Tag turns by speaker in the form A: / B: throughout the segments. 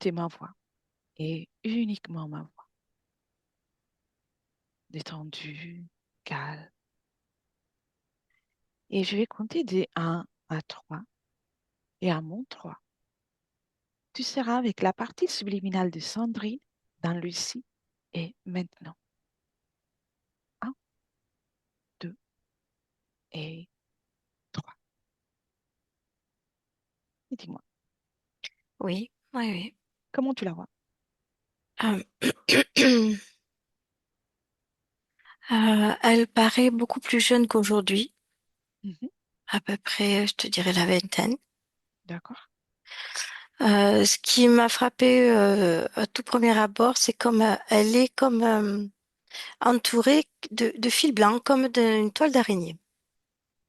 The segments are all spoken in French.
A: écouter ma voix et uniquement ma voix, détendue, calme. Et je vais compter de 1 à 3. Et à mon 3, tu seras avec la partie subliminale de Sandrine dans Lucie et maintenant. Un, 2 et 3. Et dis-moi,
B: Oui, oui, oui.
A: comment tu la vois?
B: Euh, Elle paraît beaucoup plus jeune qu'aujourd'hui,
A: Mhm.
B: à peu près, je te dirais la vingtaine.
A: D'accord?
B: Ce qui m'a frappé à tout premier abord, c'est comme elle est comme entourée de fils blancs, comme d'une toile d'araignée.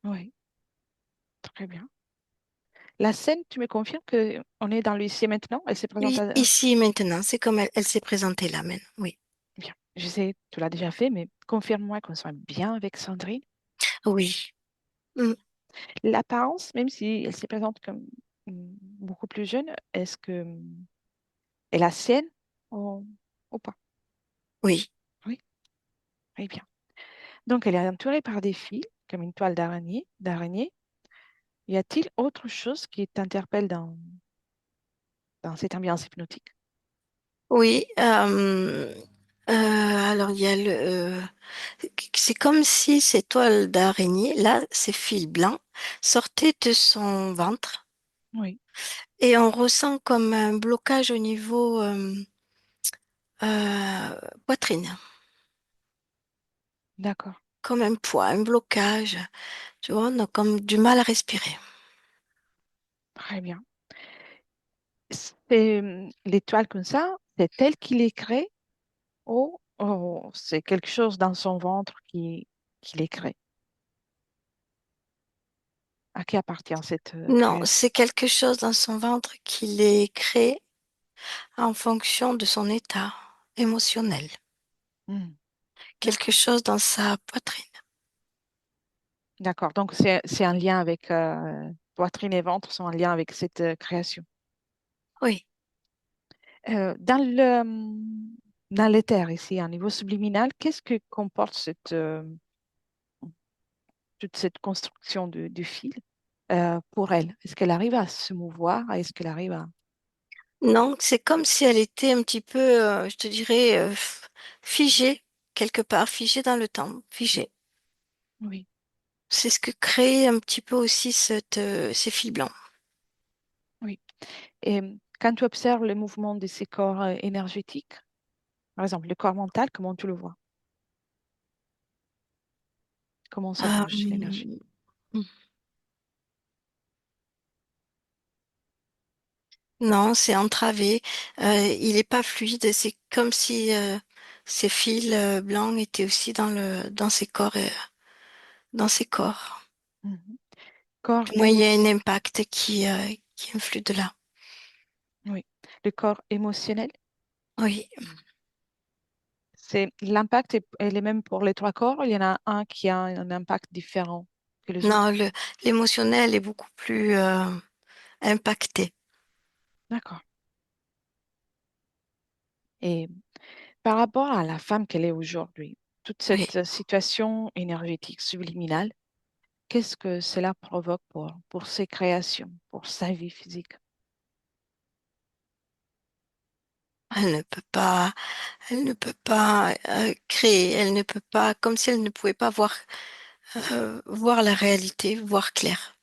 A: Oui, très bien. La scène, tu me confirmes qu'on est dans Lucie maintenant? Elle se présente
B: Oui,
A: à...
B: ici maintenant, c'est comme elle s'est présentée là maintenant. Oui,
A: Bien. Je sais, tu l'as déjà fait, mais confirme-moi qu'on soit bien avec Sandrine.
B: oui. Mm.
A: L'apparence, même si elle se présente comme beaucoup plus jeune, est-ce que est la sienne ou, ou pas?
B: Oui.
A: Oui, très bien. Donc, elle est entourée par des fils, comme une toile d'araignée. Y a-t-il autre chose qui t'interpelle dans cette ambiance hypnotique?
B: Oui, alors il y a c'est comme si ces toiles d'araignée, là, ces fils blancs, sortaient de son ventre
A: Oui,
B: et on ressent comme un blocage au niveau poitrine,
A: d'accord,
B: comme un poids, un blocage, tu vois, on a comme du mal à respirer.
A: très bien. C'est l'étoile comme ça, c'est elle qui les crée ou c'est quelque chose dans son ventre qui les crée? À qui appartient cette
B: Non,
A: création?
B: c'est quelque chose dans son ventre qui les crée en fonction de son état émotionnel,
A: Hmm,
B: quelque
A: d'accord,
B: chose dans sa poitrine.
A: d'accord. Donc, c'est un lien avec poitrine et ventre sont en lien avec cette création.
B: Oui.
A: Dans l'éther, ici, à un niveau subliminal, qu'est-ce que comporte toute cette construction du fil pour elle? Est-ce qu'elle arrive à se mouvoir? Est-ce qu'elle arrive à...
B: Non, c'est comme si elle était un petit peu, je te dirais, figée, quelque part, figée dans le temps, figée.
A: Oui,
B: C'est ce que crée un petit peu aussi ces fils blancs.
A: oui. Et quand tu observes le mouvement de ces corps énergétiques, par exemple, le corps mental, comment tu le vois? Comment ça bouge, l'énergie?
B: Euh, non, c'est entravé. Il n'est pas fluide. C'est comme si ces fils blancs étaient aussi dans ses corps, dans ses corps.
A: Mhm. Corps
B: Moi, il y a un
A: émotionnel.
B: impact qui influe de là.
A: Oui. Le corps émotionnel,
B: Oui.
A: c'est l'impact est le même pour les trois corps. Il y en a un qui a un impact différent que les
B: Non,
A: autres.
B: l'émotionnel est beaucoup plus impacté.
A: D'accord. Et par rapport à la femme qu'elle est aujourd'hui, toute
B: Oui.
A: cette situation énergétique subliminale, qu'est-ce que cela provoque pour ses créations, pour sa vie physique?
B: Elle ne peut pas, elle ne peut pas créer, elle ne peut pas, comme si elle ne pouvait pas voir la réalité, voir clair.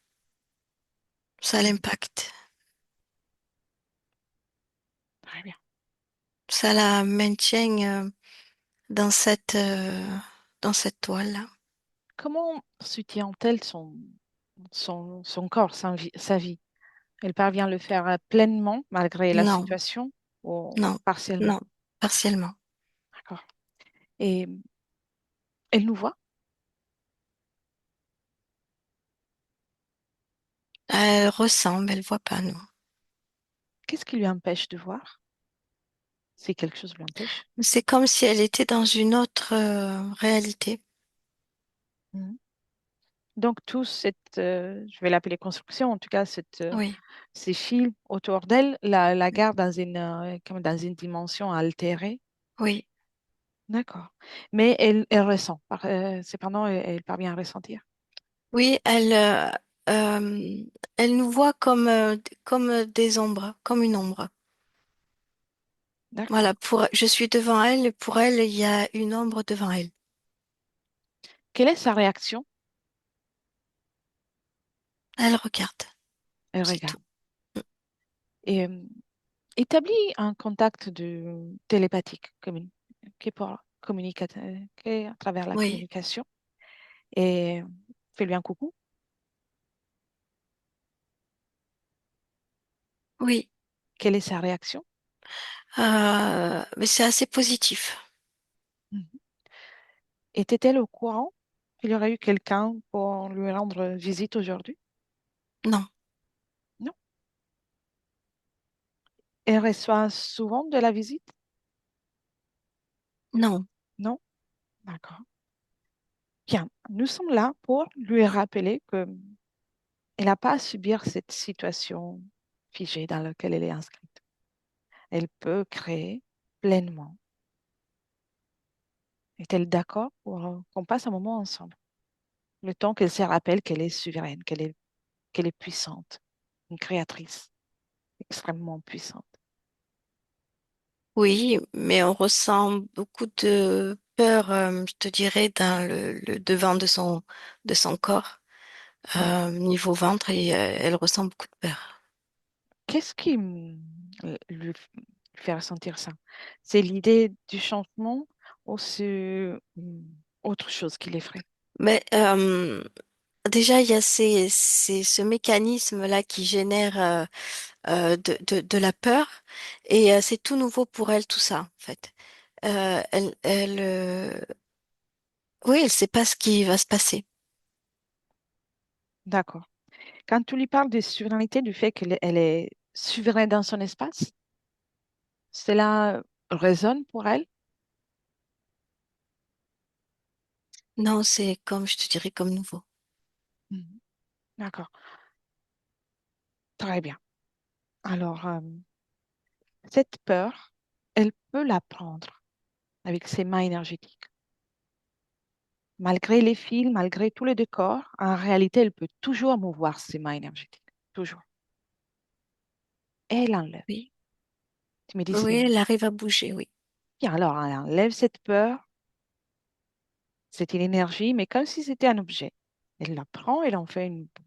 B: Ça
A: Mhm.
B: l'impacte.
A: Très bien.
B: Ça la maintient dans dans cette toile-là.
A: Comment soutient-elle son corps, sa vie? Elle parvient à le faire pleinement malgré la
B: Non,
A: situation ou
B: non,
A: partiellement?
B: non, partiellement.
A: D'accord. Et elle nous voit?
B: Elle ressemble, elle voit pas, non.
A: Qu'est-ce qui lui empêche de voir? Si quelque chose lui empêche.
B: C'est comme si elle était dans une autre réalité.
A: Mhm. Donc, je vais l'appeler construction, en tout cas,
B: Oui,
A: ces fils autour d'elle la gardent comme dans une dimension altérée.
B: oui,
A: D'accord. Mais elle ressent. Cependant, elle parvient à ressentir.
B: oui, euh, elle nous voit comme des ombres, comme une ombre.
A: D'accord.
B: Voilà, je suis devant elle, et pour elle, il y a une ombre devant elle.
A: Quelle est sa réaction?
B: Elle regarde,
A: Elle
B: c'est tout.
A: regarde. Et établit un contact de télépathique, qui est à travers la
B: Oui,
A: communication. Et fais-lui un coucou.
B: oui.
A: Quelle est sa réaction?
B: Mais c'est assez positif.
A: Mhm. Était-elle au courant qu'il y aurait eu quelqu'un pour lui rendre visite aujourd'hui?
B: Non,
A: Non. Elle reçoit souvent de la visite?
B: non,
A: Non. D'accord. Bien, nous sommes là pour lui rappeler que elle n'a pas à subir cette situation figée dans laquelle elle est inscrite. Elle peut créer pleinement. Est-elle d'accord pour qu'on passe un moment ensemble? Le temps qu'elle se rappelle qu'elle est souveraine, qu'elle est puissante, une créatrice extrêmement puissante.
B: oui, mais on ressent beaucoup de peur, je te dirais, dans le devant de son corps,
A: Oui.
B: niveau ventre, et elle ressent beaucoup de peur.
A: Qu'est-ce qui lui fait ressentir ça? C'est l'idée du changement ou c'est autre chose qui l'effraie?
B: Mais déjà, il y a ce mécanisme-là qui génère de la peur, et c'est tout nouveau pour elle, tout ça, en fait. Oui, elle ne sait pas ce qui va se passer.
A: D'accord. Quand tu lui parles de souveraineté, du fait qu'elle est souveraine dans son espace, cela résonne pour elle?
B: Non, c'est comme, je te dirais, comme nouveau.
A: Mhm. D'accord. Très bien. Alors, cette peur, elle peut la prendre avec ses mains énergétiques. Malgré les fils, malgré tous les décors, en réalité, elle peut toujours mouvoir ses mains énergétiques. Toujours. Et elle enlève.
B: Oui,
A: Tu me dis,
B: oui,
A: c'est
B: elle arrive à bouger, oui.
A: bien. Alors, elle enlève cette peur, c'est une énergie, mais comme si c'était un objet. Elle la prend, elle en fait une boule.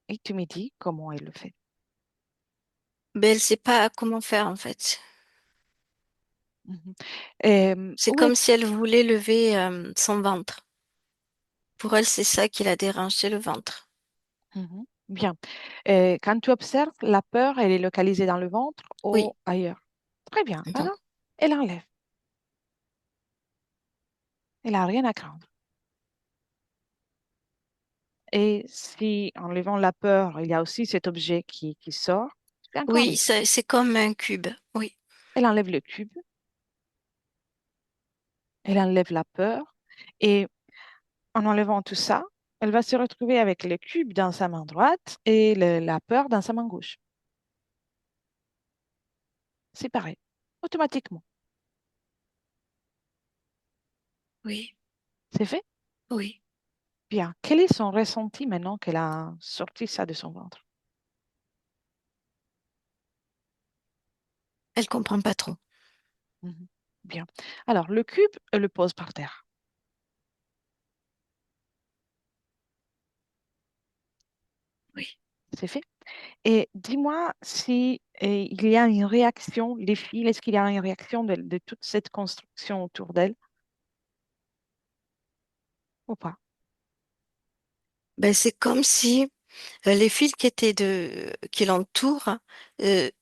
A: Et tu me dis comment elle le fait.
B: Mais elle ne sait pas comment faire, en fait.
A: Mhm.
B: C'est
A: Où est...
B: comme si elle voulait lever son ventre. Pour elle, c'est ça qui la dérange, c'est le ventre.
A: Mhm. Bien. Quand tu observes, la peur, elle est localisée dans le ventre ou
B: Oui,
A: ailleurs. Très bien.
B: non.
A: Alors, elle enlève. Elle n'a rien à craindre. Et si, en levant la peur, il y a aussi cet objet qui sort, c'est encore
B: Oui,
A: mieux.
B: c'est comme un cube. Oui,
A: Elle enlève le cube, elle enlève la peur, et en enlevant tout ça, elle va se retrouver avec le cube dans sa main droite et la peur dans sa main gauche. Séparés, automatiquement.
B: oui,
A: C'est fait?
B: oui.
A: Bien. Quel est son ressenti maintenant qu'elle a sorti ça de son ventre?
B: Elle comprend pas trop.
A: Mhm. Bien. Alors, le cube, elle le pose par terre.
B: Oui.
A: C'est fait. Et dis-moi si il y a une réaction, les fils, est-ce qu'il y a une réaction de toute cette construction autour d'elle ou pas?
B: Ben, c'est comme si les fils qui l'entourent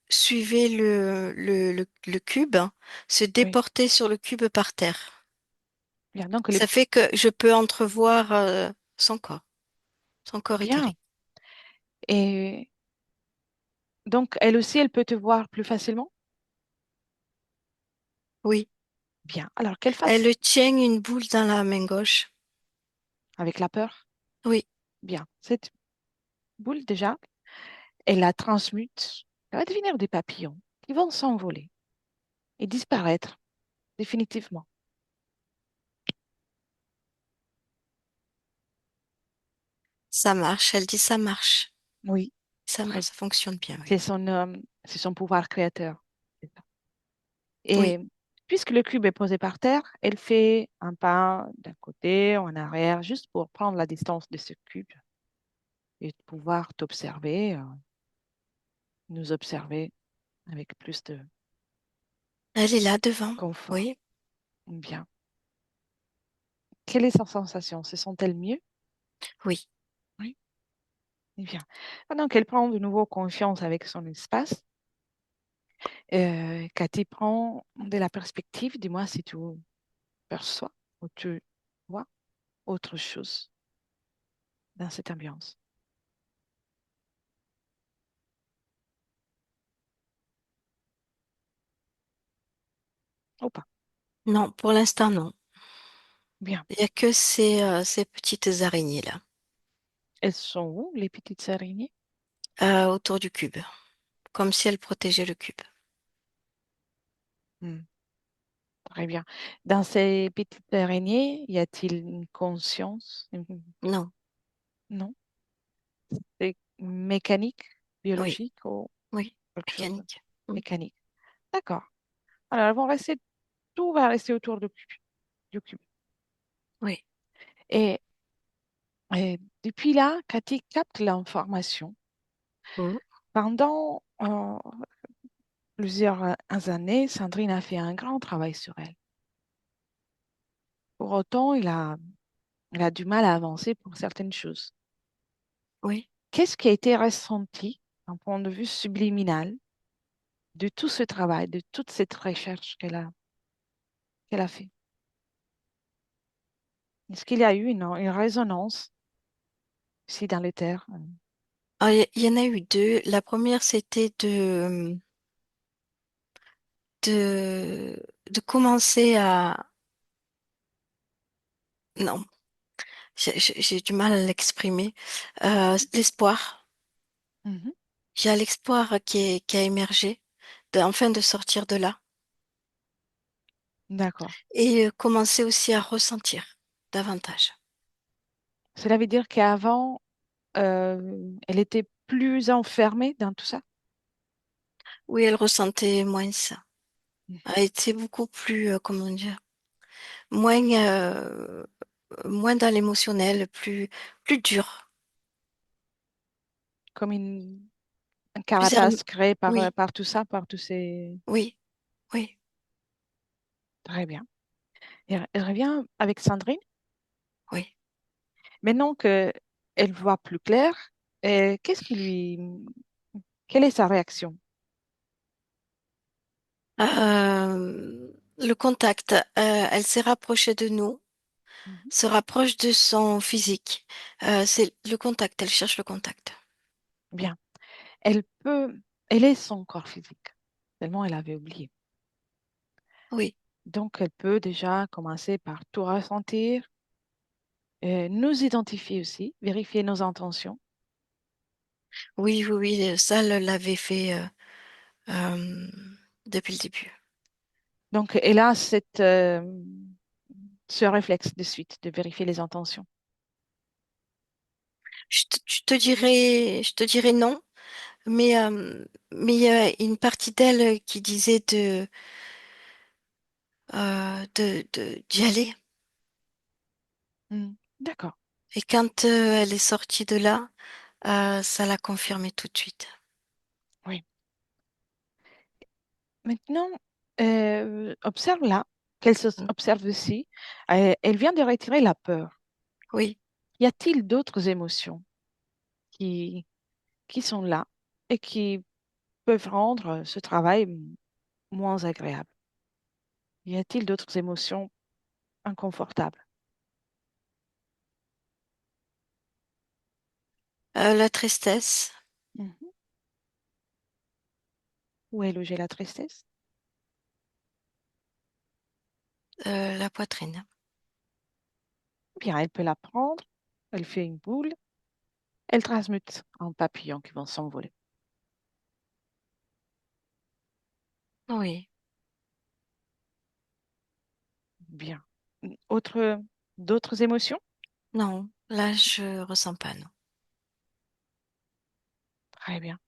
B: suivaient le cube, hein, se
A: Oui.
B: déportaient sur le cube par terre.
A: Bien. Donc,
B: Ça fait que je peux entrevoir son corps, son corps
A: bien.
B: éthérique.
A: Et donc, elle aussi, elle peut te voir plus facilement?
B: Oui,
A: Bien. Alors qu'elle fasse
B: Elle tient une boule dans la main gauche.
A: avec la peur.
B: Oui,
A: Bien. Cette boule, déjà, elle la transmute. Elle va devenir des papillons qui vont s'envoler et disparaître définitivement.
B: ça marche. Elle dit ça marche.
A: Oui,
B: Ça
A: très
B: marche,
A: bien.
B: ça fonctionne bien, oui.
A: C'est son pouvoir créateur. C'est ça.
B: Oui,
A: Et puisque le cube est posé par terre, elle fait un pas d'un côté, en arrière, juste pour prendre la distance de ce cube et pouvoir t'observer, nous observer avec plus de
B: elle est là devant.
A: confort.
B: Oui,
A: Bien. Quelle est sa sensation? Se sent-elle mieux?
B: oui,
A: Oui. Bien. Pendant qu'elle prend de nouveau confiance avec son espace, Cathy prend de la perspective, dis-moi si tu perçois ou tu vois autre chose dans cette ambiance. Ou pas.
B: non, pour l'instant, non.
A: Bien.
B: Il n'y a que ces petites araignées-là,
A: Elles sont où, les petites araignées?
B: autour du cube, comme si elles protégeaient le cube.
A: Hmm, très bien. Dans ces petites araignées, y a-t-il une conscience?
B: Non,
A: Non. C'est mécanique,
B: oui,
A: biologique ou
B: oui,
A: quelque chose de
B: mécanique. Mm.
A: mécanique? D'accord. Alors, elles vont rester, tout va rester autour du cube.
B: Oui,
A: Et, et depuis là, Cathy capte l'information.
B: mm,
A: Pendant plusieurs années, Sandrine a fait un grand travail sur elle. Pour autant, il a du mal à avancer pour certaines choses.
B: oui.
A: Qu'est-ce qui a été ressenti d'un point de vue subliminal de tout ce travail, de toute cette recherche qu'elle a fait? Est-ce qu'il y a eu une résonance ici dans les terres?
B: Ah, il y en a eu deux. La première, c'était de commencer à... Non, j'ai du mal à l'exprimer. L'espoir.
A: Mhm.
B: Il y a l'espoir qui a émergé, enfin de sortir de là.
A: D'accord.
B: Et commencer aussi à ressentir davantage.
A: Cela veut dire qu'avant, elle était plus enfermée dans tout ça?
B: Oui, elle ressentait moins ça.
A: Mhm.
B: Elle était beaucoup plus, comment dire, moins, moins dans l'émotionnel, plus dur.
A: Comme un
B: Plus
A: carapace créé par,
B: oui,
A: par tout ça, par tous ces...
B: oui, oui,
A: Très bien. Et elle revient avec Sandrine.
B: oui.
A: Maintenant qu'elle voit plus clair, qu'est-ce qui lui... Quelle est sa réaction?
B: Le contact, elle s'est rapprochée de nous,
A: Mhm.
B: se rapproche de son physique. C'est le contact, elle cherche le contact.
A: Bien. Elle peut... Elle est son corps physique, tellement elle avait oublié.
B: Oui,
A: Donc, elle peut déjà commencer par tout ressentir, nous identifier aussi, vérifier nos intentions.
B: oui, oui, oui, ça, elle l'avait fait euh, depuis le début.
A: Donc, elle a ce réflexe de suite de vérifier les intentions.
B: Je te dirais non, mais il y a une partie d'elle qui disait d'y aller.
A: Hmm, d'accord,
B: Et quand elle est sortie de là, ça l'a confirmé tout de suite.
A: oui. Maintenant, observe là, qu'elle
B: Mm.
A: observe aussi. Elle vient de retirer la peur.
B: Oui,
A: Y a-t-il d'autres émotions qui, qui sont là et qui peuvent rendre ce travail moins agréable? Y a-t-il d'autres émotions inconfortables?
B: la tristesse,
A: Mhm. Où est logée la tristesse?
B: La poitrine.
A: Bien, elle peut la prendre, elle fait une boule, elle transmute en papillons qui vont s'envoler.
B: Oui.
A: Bien. Autre, d'autres émotions?
B: Non, là, je ressens pas, non.
A: Très bien.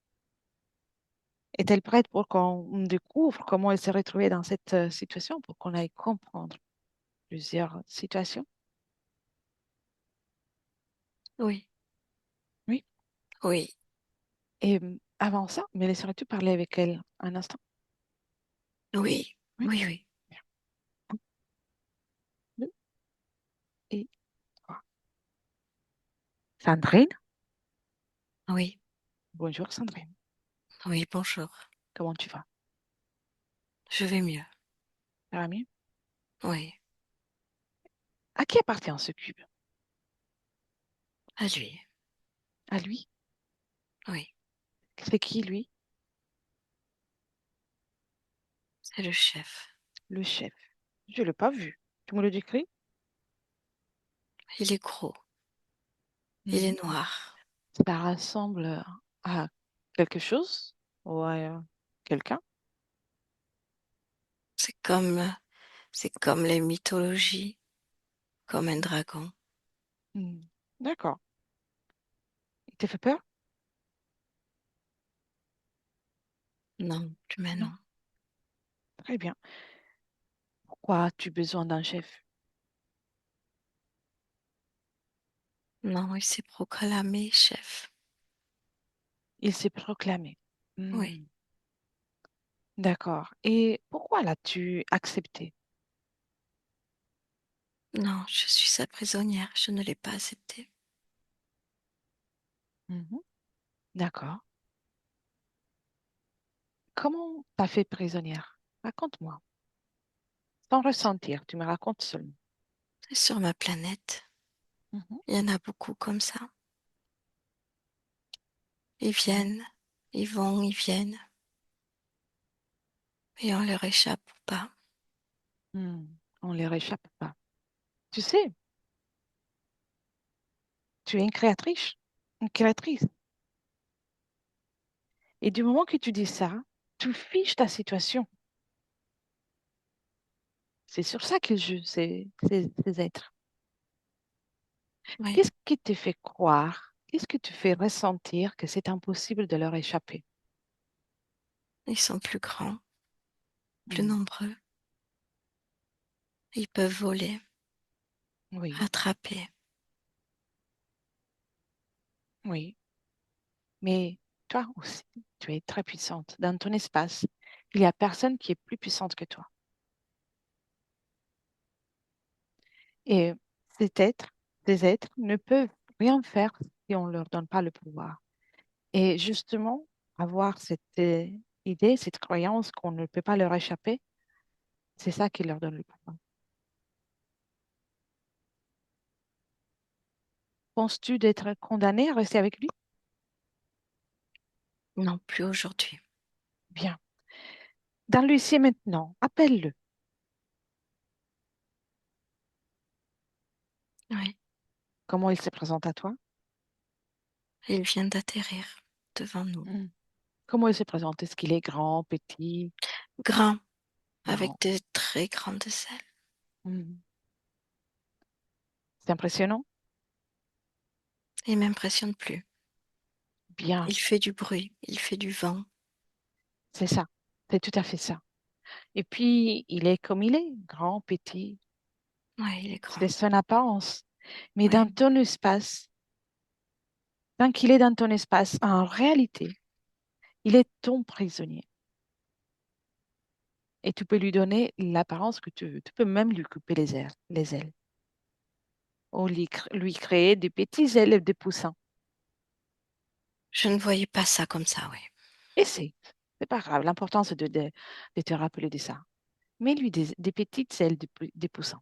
A: Est-elle prête pour qu'on découvre comment elle s'est retrouvée dans cette situation, pour qu'on aille comprendre plusieurs situations?
B: Oui,
A: Oui.
B: oui,
A: Et avant ça, me laisserais-tu parler avec elle un instant?
B: oui,
A: Oui.
B: oui, oui,
A: Bien. Un, deux et trois. Sandrine?
B: oui,
A: Bonjour Sandrine.
B: oui, bonjour.
A: Comment tu vas?
B: Je vais mieux.
A: Ça va mieux?
B: Oui,
A: À qui appartient ce cube?
B: à lui.
A: À lui?
B: Oui,
A: C'est qui lui?
B: c'est le chef.
A: Le chef. Je ne l'ai pas vu. Tu me le décris?
B: Il est gros, il
A: Mhm.
B: est noir.
A: Ça ressemble à quelque chose ou à quelqu'un?
B: C'est comme, c'est comme les mythologies, comme un dragon.
A: Hmm. D'accord. Il te fait peur?
B: Non, plus
A: Non.
B: maintenant.
A: Très bien. Pourquoi as-tu besoin d'un chef?
B: Non, il s'est proclamé chef.
A: Il s'est proclamé.
B: Oui.
A: Hmm. D'accord. Et pourquoi l'as-tu accepté?
B: Non, je suis sa prisonnière, je ne l'ai pas accepté.
A: Mhm. D'accord. Comment t'as fait prisonnière? Raconte-moi. Sans ressentir, tu me racontes seulement.
B: C'est sur ma planète.
A: Mhm.
B: Il y en a beaucoup comme ça. Ils
A: Ouais.
B: viennent, ils vont, ils viennent, et on leur échappe ou pas.
A: Hmm. On ne les réchappe pas. Tu sais, tu es une créatrice. Une créatrice. Et du moment que tu dis ça, tu fiches ta situation. C'est sur ça qu'ils jouent, ces êtres.
B: Oui,
A: Qu'est-ce qui te fait croire, qu'est-ce que tu fais ressentir que c'est impossible de leur échapper?
B: ils sont plus grands, plus
A: Hmm.
B: nombreux. Ils peuvent voler,
A: Oui,
B: attraper.
A: oui. Mais toi aussi, tu es très puissante. Dans ton espace, il n'y a personne qui est plus puissante que toi. Et cet être, ces êtres ne peuvent rien faire si on ne leur donne pas le pouvoir. Et justement, avoir cette idée, cette croyance qu'on ne peut pas leur échapper, c'est ça qui leur donne le pouvoir. Penses-tu d'être condamné à rester avec lui?
B: Non, plus aujourd'hui.
A: Bien. Dans l'huissier maintenant, appelle-le.
B: Oui,
A: Comment il se présente à toi?
B: il vient d'atterrir devant nous.
A: Hmm. Comment il se présente? Est-ce qu'il est grand, petit,
B: Grand, avec
A: grand?
B: de très grandes ailes.
A: Hmm. C'est impressionnant?
B: Il m'impressionne plus.
A: Bien,
B: Il fait du bruit, il fait du vent.
A: c'est ça. C'est tout à fait ça. Et puis, il est comme il est, grand, petit.
B: Oui, il est
A: C'est
B: grand.
A: son apparence. Mais dans
B: Oui,
A: ton espace, tant qu'il est dans ton espace, en réalité, il est ton prisonnier. Et tu peux lui donner l'apparence que tu veux. Tu peux même lui couper les ailes, les ailes. Ou lui créer des petits ailes de poussins.
B: je ne voyais pas ça comme ça, oui.
A: Essaye. C'est pas grave. L'important, c'est de te rappeler de ça. Mets-lui des petites ailes de poussins.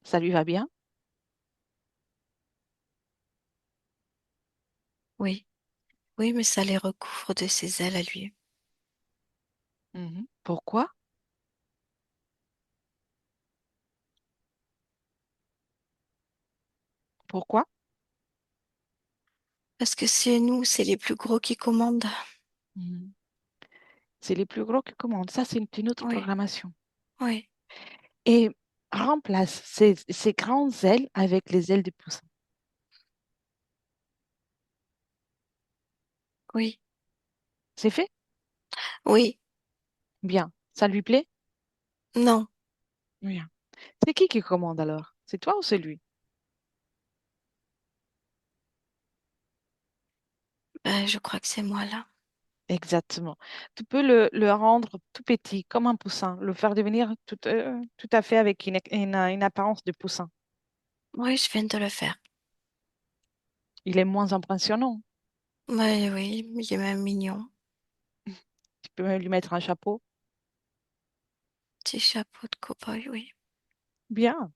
A: Ça lui va bien?
B: Oui, oui, mais ça les recouvre de ses ailes à lui.
A: Mhm. Pourquoi? Pourquoi?
B: Parce que c'est nous, c'est les plus gros qui commandent.
A: Mhm. C'est les plus gros qui commandent. Ça, c'est une autre
B: Oui,
A: programmation.
B: oui,
A: Et remplace ces grandes ailes avec les ailes de poussin.
B: oui,
A: C'est fait?
B: oui.
A: Bien. Ça lui plaît?
B: Non,
A: Bien. C'est qui commande alors? C'est toi ou c'est lui?
B: je crois que c'est moi là.
A: Exactement. Tu peux le rendre tout petit, comme un poussin, le faire devenir tout à fait avec une apparence de poussin.
B: Oui, je viens de le faire.
A: Il est moins impressionnant.
B: Oui, oui, il est même mignon.
A: Tu peux même lui mettre un chapeau.
B: Petit chapeau de cow-boy, oui.
A: Bien,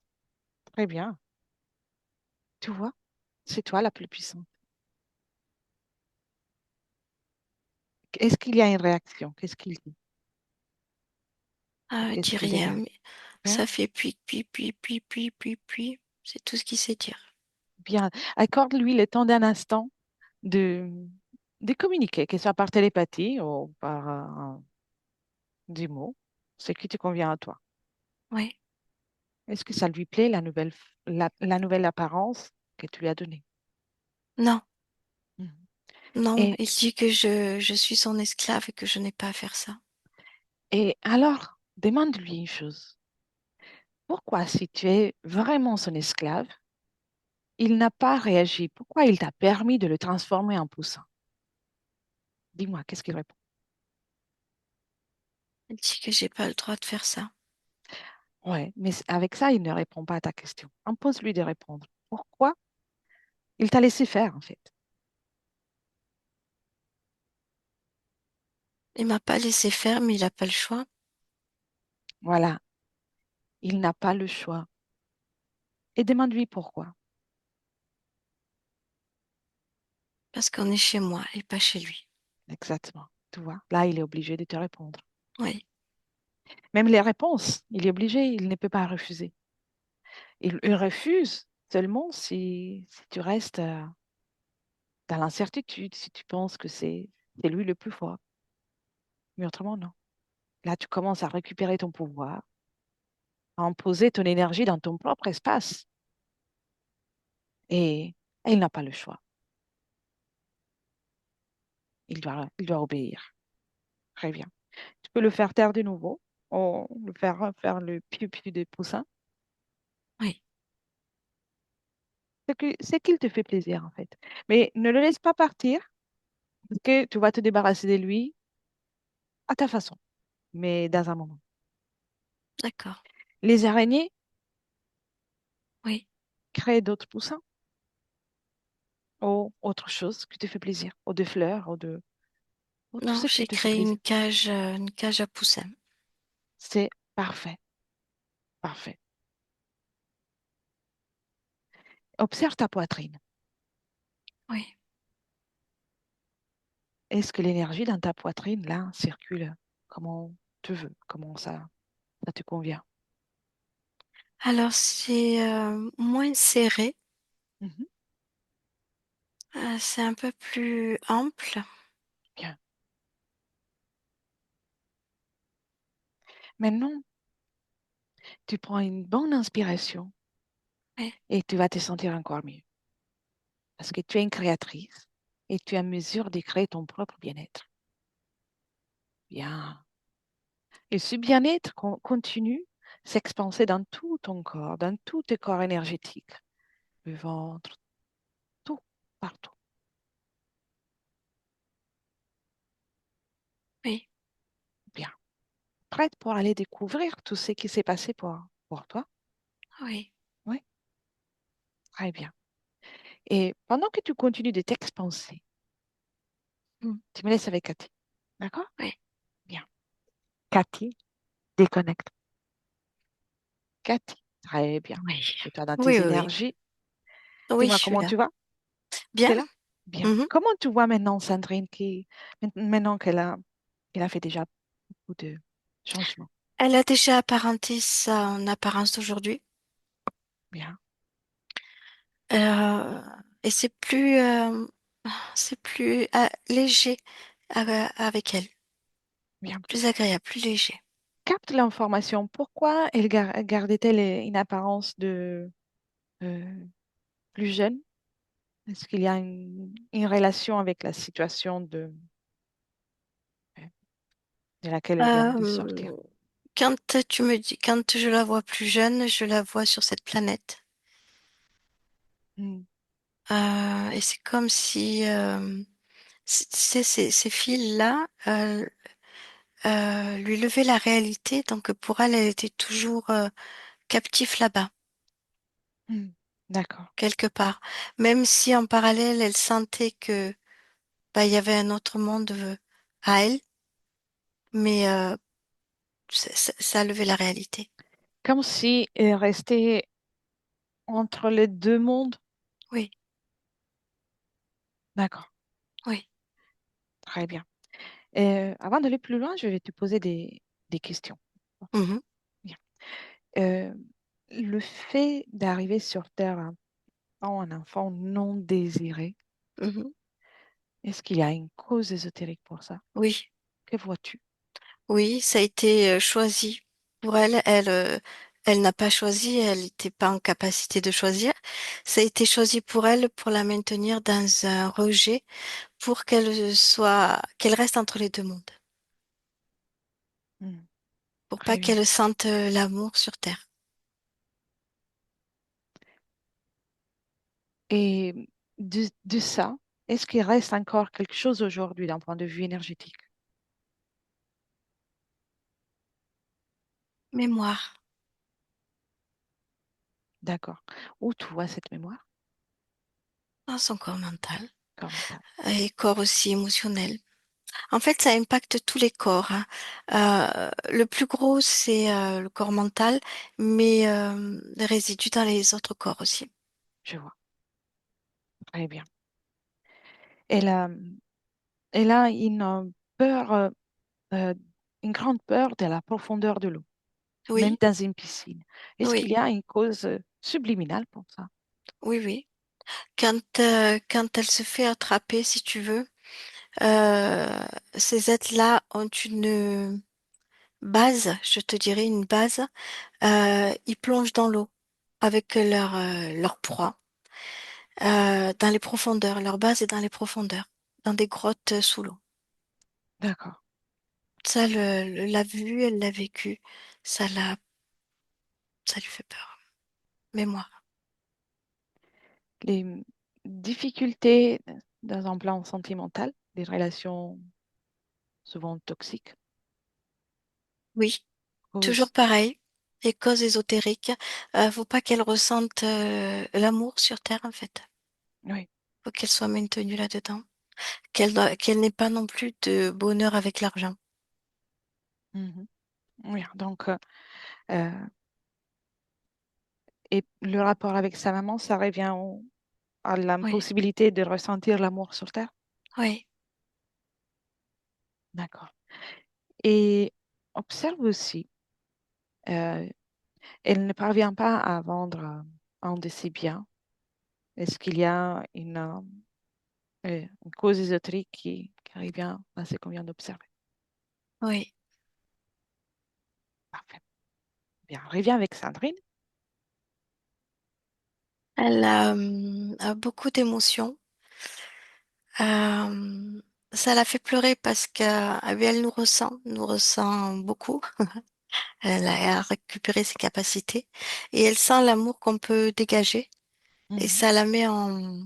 A: très bien. Tu vois, c'est toi la plus puissante. Est-ce qu'il y a une réaction? Qu'est-ce qu'il dit? Ou
B: Ah,
A: qu'est-ce
B: dis
A: qu'il
B: rien,
A: dégage?
B: mais
A: Bien,
B: ça fait puis. C'est tout ce qu'il sait dire.
A: bien. Accorde-lui le temps d'un instant de, de communiquer, que ce soit par télépathie ou par des mots, ce qui te convient à toi.
B: Oui.
A: Est-ce que ça lui plaît, la nouvelle apparence que tu lui as donnée?
B: Non,
A: Mhm.
B: non,
A: Et,
B: il dit que je suis son esclave et que je n'ai pas à faire ça.
A: et alors, demande-lui une chose. Pourquoi, si tu es vraiment son esclave, il n'a pas réagi? Pourquoi il t'a permis de le transformer en poussin? Dis-moi, qu'est-ce qu'il répond?
B: Il dit que j'ai pas le droit de faire ça.
A: Ouais, mais avec ça, il ne répond pas à ta question. Impose-lui de répondre. Pourquoi il t'a laissé faire, en fait?
B: Il m'a pas laissé faire, mais il a pas le choix
A: Voilà, il n'a pas le choix. Et demande-lui pourquoi.
B: parce qu'on est chez moi et pas chez lui.
A: Exactement. Tu vois, là, il est obligé de te répondre.
B: Oui,
A: Même les réponses, il est obligé, il ne peut pas refuser. Il refuse seulement si tu restes dans l'incertitude, si tu penses que c'est lui le plus fort. Mais autrement, non. Là, tu commences à récupérer ton pouvoir, à imposer ton énergie dans ton propre espace. Et il n'a pas le choix. Il doit obéir. Très bien. Tu peux le faire taire de nouveau, ou le faire le piou-piou des poussins.
B: oui,
A: C'est qu'il te fait plaisir, en fait. Mais ne le laisse pas partir, parce que tu vas te débarrasser de lui à ta façon, mais dans un moment.
B: d'accord.
A: Les araignées
B: Oui.
A: créent d'autres poussins ou autre chose qui te fait plaisir, ou des fleurs, ou tout
B: Non,
A: ce qui
B: j'ai
A: te fait
B: créé
A: plaisir.
B: une cage à poussins.
A: C'est parfait, parfait. Observe ta poitrine.
B: Oui.
A: Est-ce que l'énergie dans ta poitrine, là, circule comment tu veux, comment ça te convient?
B: Alors, c'est moins serré,
A: Mhm.
B: c'est un peu plus ample.
A: Bien. Maintenant, tu prends une bonne inspiration
B: Oui,
A: et tu vas te sentir encore mieux parce que tu es une créatrice et tu es en mesure de créer ton propre bien-être. Bien. Et ce bien-être continue s'expanser dans tout ton corps, dans tout tes corps énergétiques, le ventre, tout, partout.
B: oui,
A: Bien. Prête pour aller découvrir tout ce qui s'est passé pour toi?
B: oui,
A: Oui, très bien. Et pendant que tu continues de t'expanser, tu me laisses avec Cathy. D'accord?
B: oui,
A: Bien. Cathy, déconnecte. Cathy, très bien.
B: oui,
A: Et toi, dans
B: oui,
A: tes
B: oui, oui.
A: énergies,
B: Oui, je
A: dis-moi
B: suis
A: comment
B: là.
A: tu vas?
B: Bien?
A: Tu es là? Bien.
B: Mhm.
A: Comment tu vois maintenant Sandrine maintenant qu'elle a fait déjà ou de changement?
B: Elle a déjà apparenté son apparence d'aujourd'hui.
A: Bien,
B: Euh, et c'est plus léger avec elle.
A: bien.
B: Plus agréable, plus léger.
A: Capte l'information. Pourquoi elle gardait-elle une apparence de euh, plus jeune? Est-ce qu'il y a une relation avec la situation de laquelle elle vient de sortir?
B: Euh, Quand tu me dis, quand je la vois plus jeune, je la vois sur cette planète.
A: Hmm,
B: Et c'est comme si ces fils-là lui levaient la réalité. Donc pour elle, elle était toujours captive là-bas,
A: hmm. D'accord.
B: quelque part. Même si en parallèle, elle sentait que bah, il y avait un autre monde à elle, mais ça levait la réalité.
A: Comme si elle restait entre les deux mondes.
B: Oui,
A: D'accord.
B: oui.
A: Très bien. Avant d'aller plus loin, je vais te poser des questions.
B: Mhm,
A: Bien. Euh, le fait d'arriver sur Terre un enfant non désiré,
B: mhm.
A: est-ce qu'il y a une cause ésotérique pour ça?
B: Oui.
A: Que vois-tu?
B: Oui, ça a été choisi pour elle. Elle n'a pas choisi, elle n'était pas en capacité de choisir. Ça a été choisi pour elle pour la maintenir dans un rejet, pour qu'elle reste entre les deux mondes,
A: Hmm,
B: pour pas
A: très bien.
B: qu'elle sente l'amour sur terre.
A: Et de ça, est-ce qu'il reste encore quelque chose aujourd'hui d'un point de vue énergétique?
B: Mémoire
A: D'accord. Où tu vois cette mémoire?
B: dans son corps mental
A: Corps mental.
B: et corps aussi émotionnel. En fait, ça impacte tous les corps, hein. Le plus gros, c'est le corps mental, mais les résidus dans les autres corps aussi.
A: Je vois. Très bien. Elle a, elle a une peur, euh, une grande peur de la profondeur de l'eau, même
B: Oui,
A: dans une piscine. Est-ce qu'il
B: oui,
A: y a une cause subliminale pour ça?
B: oui, oui. Quand elle se fait attraper, si tu veux, ces êtres-là ont une base, je te dirais une base. Ils plongent dans l'eau avec leur proie, dans les profondeurs. Leur base est dans les profondeurs, dans des grottes sous l'eau.
A: D'accord.
B: Ça, l'a vu, elle l'a vécu. Ça ça lui fait peur. Mémoire.
A: Les difficultés dans un plan sentimental, des relations souvent toxiques,
B: Oui, toujours
A: cause,
B: pareil. Les causes ésotériques. Faut pas qu'elle ressente l'amour sur Terre, en fait.
A: oui.
B: Faut qu'elle soit maintenue là-dedans. Qu'elle n'ait pas non plus de bonheur avec l'argent.
A: Mhm. Oui, donc, euh, et le rapport avec sa maman, ça revient à
B: Oui,
A: l'impossibilité de ressentir l'amour sur Terre.
B: oui,
A: D'accord. Et observe aussi, euh, elle ne parvient pas à vendre un de ses biens. Est-ce qu'il y a une cause ésotérique qui revient à ce qu'on vient d'observer?
B: oui.
A: Parfait. Bien, on revient avec Sandrine.
B: Elle a beaucoup d'émotions. Euh, Ça la fait pleurer parce qu'elle nous ressent beaucoup. Elle a récupéré ses capacités et elle sent l'amour qu'on peut dégager et
A: Mhm.
B: ça la met en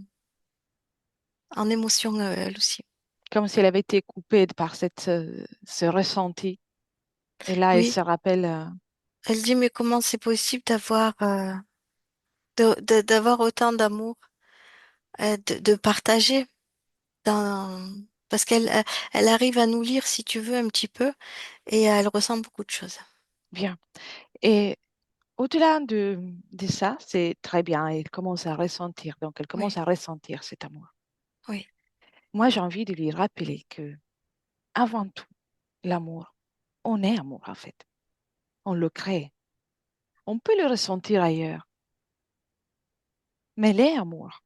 B: émotion elle aussi.
A: Comme si elle avait été coupée par ce ressenti. Et là, elle
B: Oui,
A: se rappelle.
B: elle dit mais comment c'est possible d'avoir d'avoir autant d'amour, de partager dans parce elle arrive à nous lire si tu veux un petit peu et elle ressent beaucoup de choses.
A: Bien. Et au-delà de ça, c'est très bien. Elle commence à ressentir. Donc, elle commence
B: Oui,
A: à ressentir cet amour.
B: oui,
A: Moi, j'ai envie de lui rappeler que, avant tout, l'amour. On est amour, en fait. On le crée. On peut le ressentir ailleurs, mais elle est amour.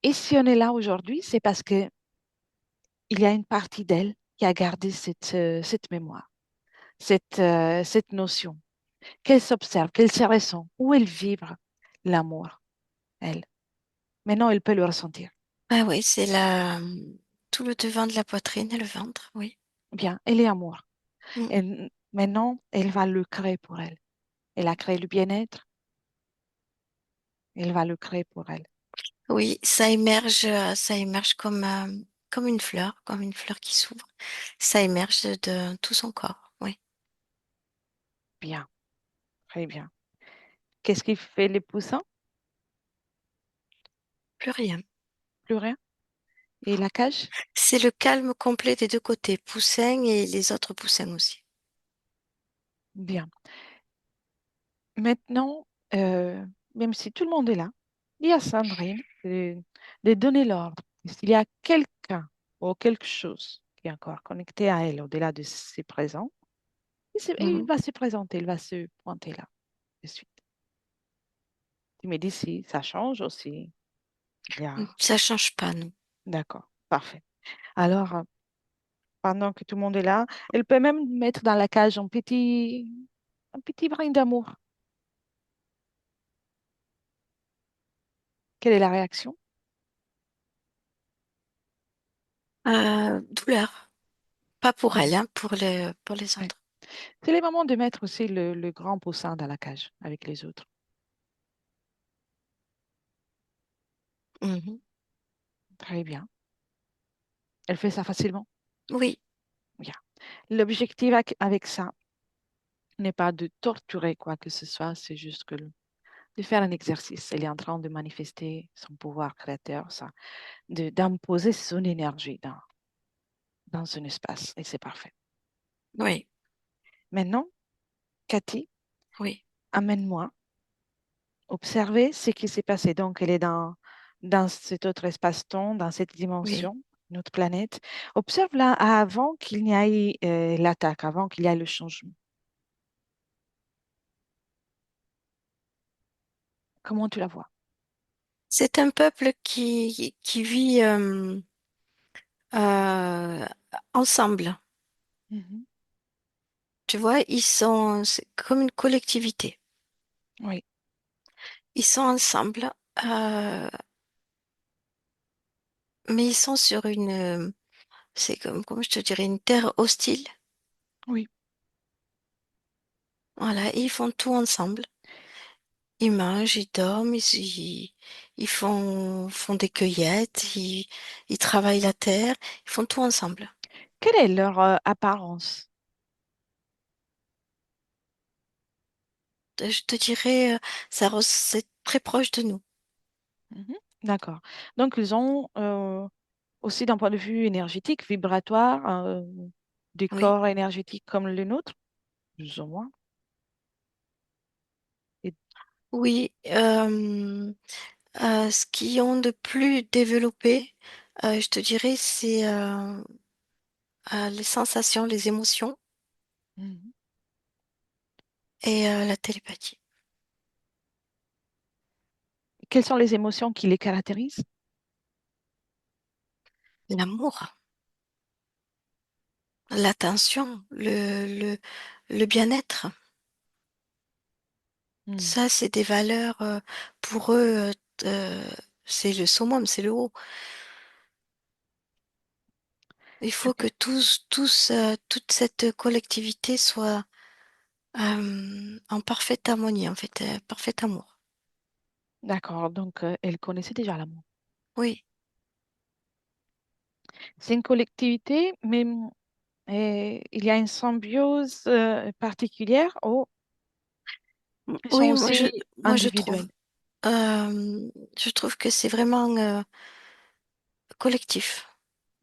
A: Et si on est là aujourd'hui, c'est parce que il y a une partie d'elle qui a gardé cette mémoire, cette notion, qu'elle s'observe, qu'elle se ressent, où elle vibre l'amour, elle. Maintenant, elle peut le ressentir.
B: Ah oui, c'est tout le devant de la poitrine et le ventre, oui.
A: Bien, elle est amour.
B: Mm.
A: Et maintenant, elle va le créer pour elle. Elle a créé le bien-être, elle va le créer pour elle.
B: Oui, ça émerge comme une fleur qui s'ouvre. Ça émerge de tout son corps, oui.
A: Bien, très bien. Qu'est-ce qui fait les poussins?
B: Plus rien.
A: Plus rien. Et la cage?
B: C'est le calme complet des deux côtés, Poussin et les autres poussins aussi.
A: Bien. Maintenant, même si tout le monde est là, il y a Sandrine de donner l'ordre. S'il y a quelqu'un ou quelque chose qui est encore connecté à elle au-delà de ses présents, il
B: Mhm.
A: va se présenter, il va se pointer là de suite. Tu me dis si ça change aussi. Il y a...
B: Ça change pas, non.
A: D'accord, parfait. Alors, pendant que tout le monde est là, elle peut même mettre dans la cage un petit brin d'amour. Quelle est la réaction?
B: Douleur. Pas pour
A: Mhm.
B: elle, hein, pour les
A: Ouais.
B: autres.
A: C'est les moments de mettre aussi le grand poussin dans la cage avec les autres.
B: Mhm.
A: Très bien. Elle fait ça facilement.
B: Oui,
A: Bien. L'objectif avec ça n'est pas de torturer quoi que ce soit, c'est juste de faire un exercice. Elle est en train de manifester son pouvoir créateur, ça, d'imposer son énergie dans un espace. Et c'est parfait.
B: oui,
A: Maintenant, Cathy,
B: oui,
A: amène-moi observer ce qui s'est passé. Donc, elle est dans cet autre espace-temps, dans cette
B: oui.
A: dimension, notre planète. Observe-la avant qu'il n'y ait l'attaque, avant qu'il y ait le changement. Comment tu la vois?
B: C'est un peuple qui vit euh, ensemble.
A: Mhm.
B: Tu vois, c'est comme une collectivité.
A: Oui,
B: Ils sont ensemble, euh, mais ils sont sur c'est comme je te dirais, une terre hostile.
A: oui.
B: Voilà, et ils font tout ensemble. Ils mangent, ils dorment, ils font des cueillettes, ils travaillent la terre, ils font tout ensemble.
A: Quelle est leur apparence?
B: Je te dirais, c'est très proche de nous.
A: Mhm. D'accord. Donc, ils ont aussi d'un point de vue énergétique, vibratoire, des
B: Oui,
A: corps énergétiques comme le nôtre, plus ou moins. Et-
B: oui. Ce qu'ils ont de plus développé, je te dirais, c'est les sensations, les émotions
A: Mhm.
B: et la télépathie.
A: Quelles sont les émotions qui les caractérisent?
B: L'amour, l'attention, le bien-être.
A: Mhm.
B: Ça, c'est des valeurs pour eux. euh, c'est le summum, c'est le haut. Il
A: Très
B: faut
A: bien.
B: que toute cette collectivité soit en parfaite harmonie, en fait, parfait amour.
A: D'accord. Donc, elle connaissait déjà l'amour.
B: Oui,
A: C'est une collectivité, mais il y a une symbiose particulière ou ils sont
B: oui,
A: aussi
B: moi je trouve.
A: individuels.
B: Je trouve que c'est vraiment collectif.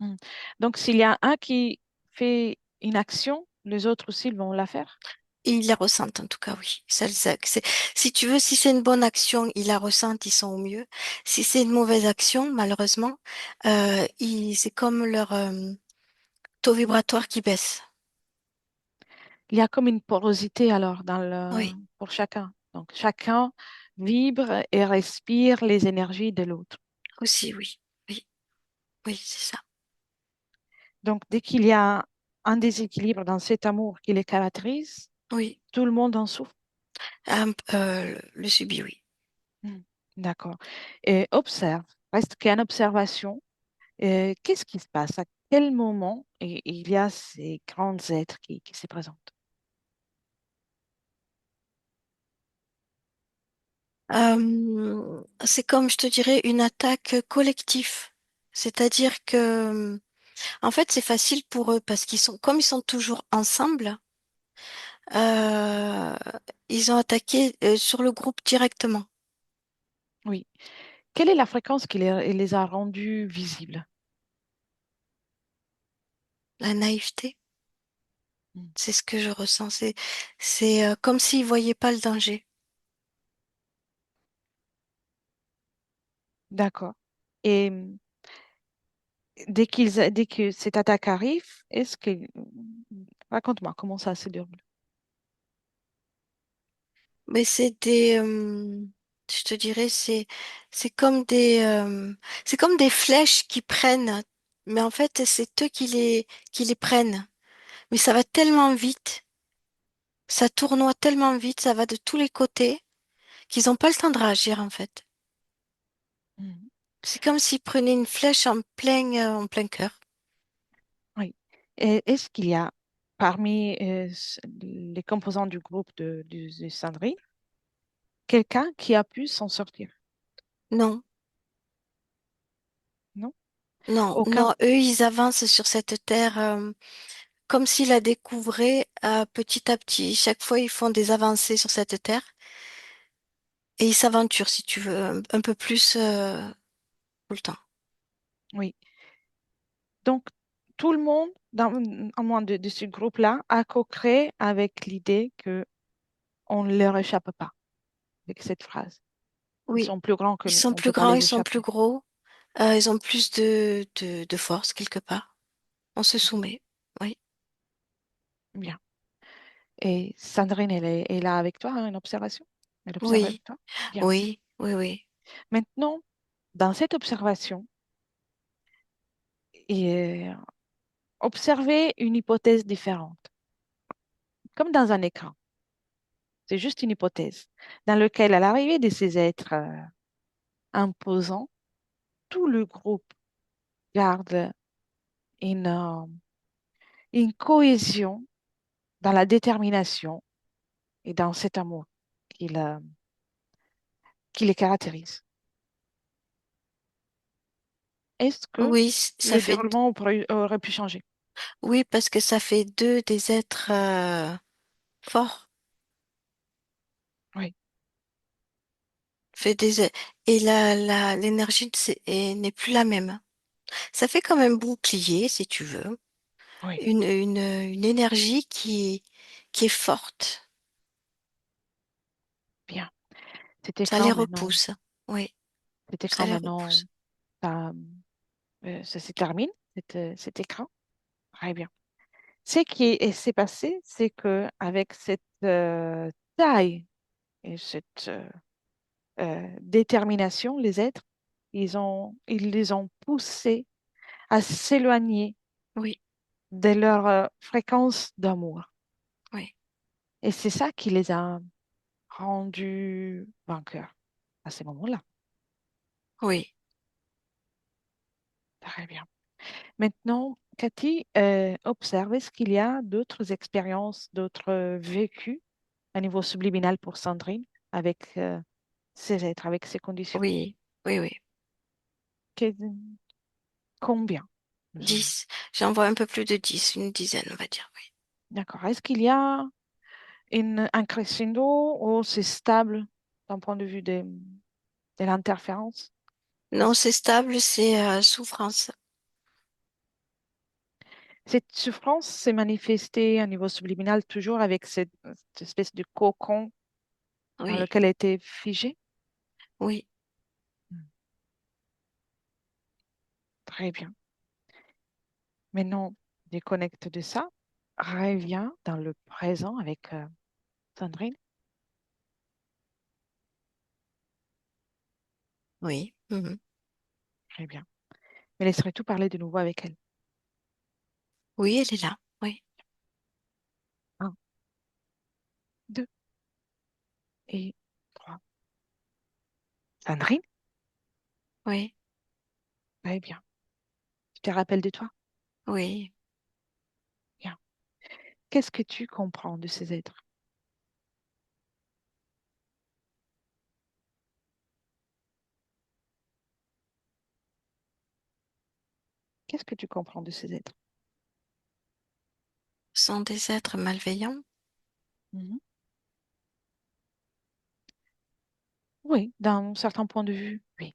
A: Mhm. Donc, s'il y a un qui fait une action, les autres aussi ils vont la faire.
B: Ils la ressentent en tout cas, oui. Si tu veux, si c'est une bonne action, ils la ressentent, ils sont au mieux. Si c'est une mauvaise action, malheureusement, c'est comme Taux vibratoire qui baisse.
A: Il y a comme une porosité alors
B: Oui,
A: pour chacun. Donc chacun vibre et respire les énergies de l'autre.
B: aussi, oui. Oui, oui, c'est ça.
A: Donc dès qu'il y a un déséquilibre dans cet amour qui les caractérise,
B: Oui,
A: tout le monde en souffre.
B: le subit, oui.
A: Hmm. D'accord. Et observe, reste qu'une observation. Qu'est-ce qui se passe? À quel moment il y a ces grands êtres qui se présentent?
B: C'est comme, je te dirais, une attaque collective. C'est-à-dire que, en fait, c'est facile pour eux parce comme ils sont toujours ensemble, euh, ils ont attaqué sur le groupe directement.
A: Oui. Quelle est la fréquence qui les a rendus visibles?
B: La naïveté,
A: Hmm.
B: c'est ce que je ressens. C'est comme s'ils voyaient pas le danger.
A: D'accord. Et dès que cette attaque arrive, est-ce que... Raconte-moi comment ça se déroule.
B: Mais je te dirais, c'est comme c'est comme des flèches qui prennent. Mais en fait, c'est eux qui les prennent. Mais ça va tellement vite, ça tournoie tellement vite, ça va de tous les côtés, qu'ils n'ont pas le temps de réagir, en fait.
A: Hmm.
B: C'est comme s'ils prenaient une flèche en plein cœur.
A: Oui. Et est-ce qu'il y a parmi les composants du groupe de Sandrine quelqu'un qui a pu s'en sortir?
B: Non,
A: Non?
B: non,
A: Aucun?
B: non. Eux, ils avancent sur cette terre, comme s'ils la découvraient petit à petit. Chaque fois, ils font des avancées sur cette terre. Et ils s'aventurent, si tu veux, un peu plus tout le temps.
A: Oui. Donc, tout le monde, au moins de ce groupe-là, a co-créé avec l'idée que on ne leur échappe pas avec cette phrase. Ils
B: Oui,
A: sont plus grands que
B: ils
A: nous,
B: sont
A: on ne
B: plus
A: peut pas
B: grands,
A: les
B: ils sont plus
A: échapper.
B: gros, ils ont plus de force quelque part. On se soumet. Oui,
A: Bien. Et Sandrine, elle est là avec toi, hein, une observation? Elle observe avec
B: oui,
A: toi? Bien.
B: oui, oui, oui,
A: Maintenant, dans cette observation, et, observez une hypothèse différente, comme dans un écran. C'est juste une hypothèse dans laquelle, à l'arrivée de ces êtres imposants, tout le groupe garde une, euh, une cohésion dans la détermination et dans cet amour qui, le- qui les caractérise. Est-ce que
B: oui, ça
A: le
B: fait,
A: déroulement aurait pu changer?
B: oui, parce que ça fait d'eux des êtres forts,
A: Oui,
B: fait et l'énergie n'est plus la même. Ça fait comme un bouclier, si tu veux,
A: oui,
B: une énergie qui est forte.
A: bien. Cet
B: Ça
A: écran
B: les
A: maintenant,
B: repousse. Oui,
A: cet
B: ça
A: écran
B: les
A: maintenant,
B: repousse.
A: ça, ça se termine, cet écran. Très bien. Ce qui s'est passé, c'est que avec cette taille et cette détermination, les êtres, ils les ont poussés à s'éloigner
B: Oui,
A: de leur fréquence d'amour.
B: oui,
A: Et c'est ça qui les a rendus vainqueurs à ce moment-là.
B: oui,
A: Très bien. Maintenant, Cathy, observe, est-ce qu'il y a d'autres expériences, d'autres vécus à niveau subliminal pour Sandrine avec ces êtres, avec ces conditions?
B: oui, oui, oui.
A: Que- Combien? Je-
B: 10. J'en vois un peu plus de 10, une dizaine, on va dire. Oui.
A: D'accord. Est-ce qu'il y a un crescendo ou c'est stable d'un point de vue de l'interférence?
B: Non, c'est stable, c'est souffrance.
A: Cette souffrance s'est manifestée à niveau subliminal toujours avec cette espèce de cocon dans
B: Oui,
A: lequel elle était figée?
B: oui,
A: Hmm. Très bien. Mais non. Déconnecte de ça. Reviens dans le présent avec Sandrine.
B: Oui. Mhm.
A: Très bien. Mais laisserai tout parler de nouveau avec elle.
B: Oui, elle est là. Oui.
A: Un, deux et trois. Sandrine?
B: Oui.
A: Très bien. Tu te rappelles de toi?
B: Oui.
A: Bien. Qu'est-ce que tu comprends de ces êtres? Qu'est-ce que tu comprends de ces êtres?
B: Ce sont des êtres malveillants.
A: Mhm. Oui, d'un certain point de vue, oui.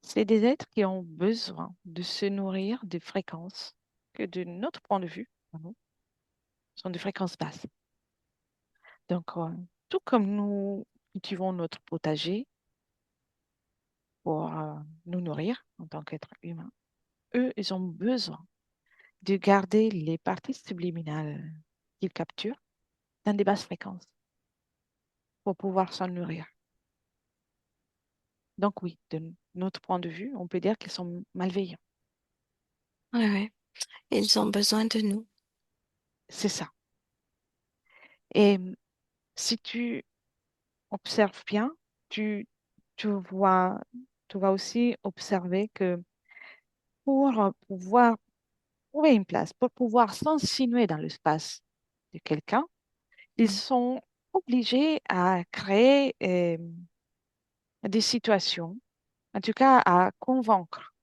A: C'est des êtres qui ont besoin de se nourrir de fréquences que, de notre point de vue, pardon, sont des fréquences basses. Donc, tout comme nous cultivons notre potager pour nous nourrir en tant qu'être humain, eux, ils ont besoin de garder les parties subliminales qu'ils capturent dans des basses fréquences pour pouvoir s'en nourrir. Donc oui, de notre point de vue, on peut dire qu'ils sont malveillants.
B: Oui, oui. Ils ont besoin de nous.
A: C'est ça. Et si tu observes bien, tu, tu vois, tu vas aussi observer que pour pouvoir trouver une place, pour pouvoir s'insinuer dans l'espace de quelqu'un, ils
B: Mm.
A: sont obligés à créer des situations, en tout cas à convaincre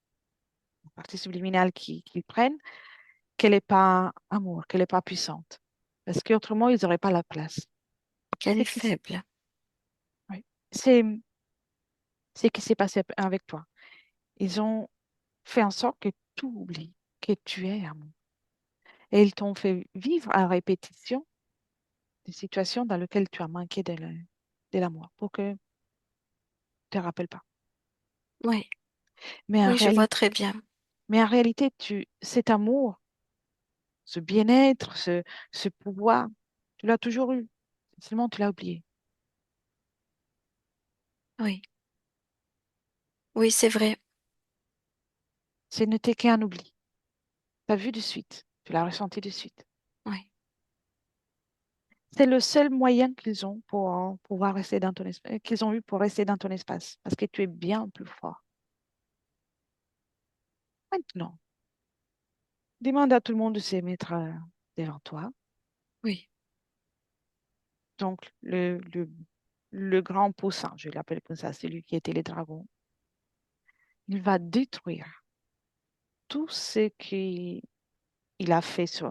A: la partie subliminale qu'ils prennent qu'elle n'est pas amour, qu'elle n'est pas puissante. Parce qu'autrement, ils n'auraient pas la place.
B: Elle est
A: C'est qui,
B: faible.
A: oui. C'est ce qui s'est passé avec toi. Ils ont fait en sorte que tu oublies que tu es amour. Et ils t'ont fait vivre à répétition des situations dans lesquelles tu as manqué de l'amour pour que tu ne te rappelles pas.
B: Oui.
A: Mais en
B: Oui, je vois
A: réalité,
B: très bien.
A: cet amour, ce bien-être, ce pouvoir, tu l'as toujours eu. Seulement, tu l'as oublié.
B: Oui. Oui, c'est vrai.
A: Ce n'était qu'un oubli. Tu as vu de suite. Tu l'as ressenti de suite.
B: Oui.
A: C'est le seul moyen qu'ils ont pour pouvoir rester dans ton espace, qu'ils ont eu pour rester dans ton espace, parce que tu es bien plus fort. Maintenant, demande à tout le monde de se mettre devant toi.
B: Oui.
A: Donc, le grand poussin, je l'appelle comme ça, c'est lui qui était le dragon. Il va détruire tout ce qu'il a fait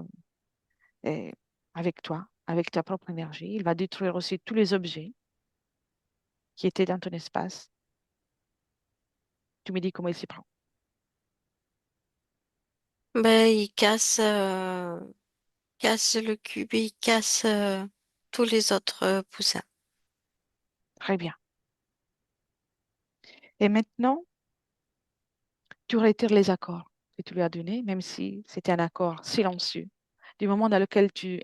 A: euh, avec toi, avec ta propre énergie. Il va détruire aussi tous les objets qui étaient dans ton espace. Tu me dis comment il s'y prend.
B: Ben, casse le cube et il casse tous les autres poussins.
A: Très bien. Et maintenant, tu retires les accords que tu lui as donnés, même si c'était un accord silencieux. Du moment dans lequel tu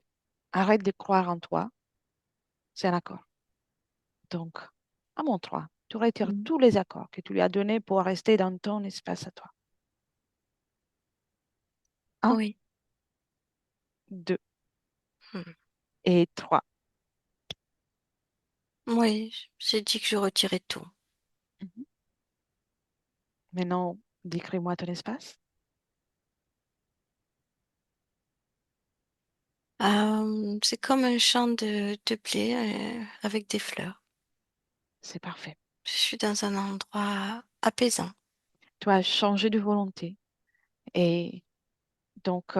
A: arrêtes de croire en toi, c'est un accord. Donc, à mon 3, tu retires
B: Mm.
A: tous les accords que tu lui as donnés pour rester dans ton espace à toi. Un,
B: Oui.
A: deux
B: Mm.
A: et trois.
B: Oui, j'ai dit que je retirais tout.
A: Mhm. Maintenant, décris-moi ton espace.
B: C'est comme un champ de blé avec des fleurs.
A: C'est parfait.
B: Je suis dans un endroit apaisant.
A: Tu as changé de volonté et donc